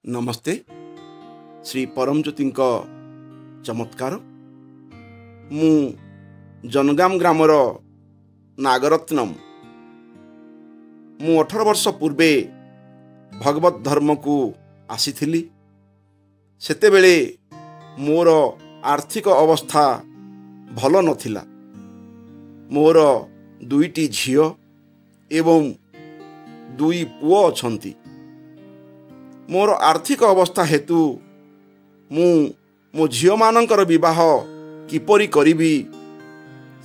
नमस्ते। श्री परमज्योति चमत्कार। मु जनगाम ग्रामर नागरत्नम। मु 18 वर्ष पूर्वे भगवत धर्म को आसीथिली। सेतेबेले मोर आर्थिक अवस्था भल नथिला। मोर दुईटी झियो एवं दुई पुओ अछंती। मोर आर्थिक अवस्था हेतु मो झियो मानकर विवाह किपरि करिबी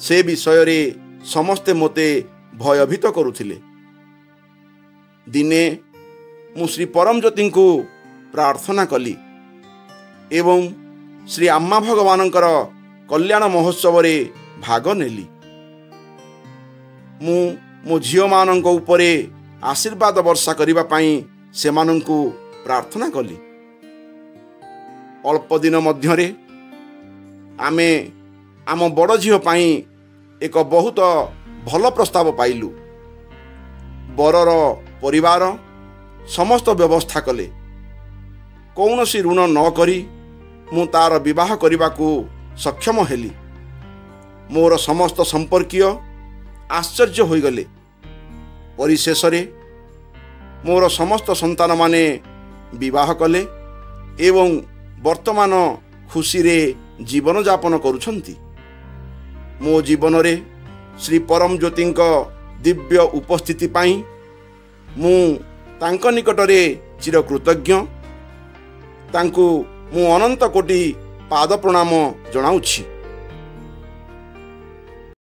से विषय रे समस्ते मोते भयभीत करुथिले। दिने मु श्री परमज्योति को प्रार्थना कली एवं श्री आम्मा भगवानकर कल्याण महोत्सव रे भाग नेली। मो झियो मानक उपरे आशीर्वाद वर्षा करिबा पई सेमानंकु प्रार्थना कली। अल्प दिन मध्यरे आमे आम बड़ झियो पाई एक बहुत भल प्रस्ताव पाइलु। बरर परिवार समस्त व्यवस्था कले। कौनसी ऋण न करी मु तार विवाह करने सक्षम हेली। मोर समस्त संपर्कीय आश्चर्य होइगले। परिशेष रे मोर समस्त संतान माने विवाह कले एवं वर्तमान खुशी रे जीवन यापन करुछंती। मो जीवन रे श्री परमज्योति दिव्य उपस्थिति पाई मु तांक निकटरे चिरकृतज्ञ। तांकु मु अनंत कोटि पाद प्रणाम जणाउछि।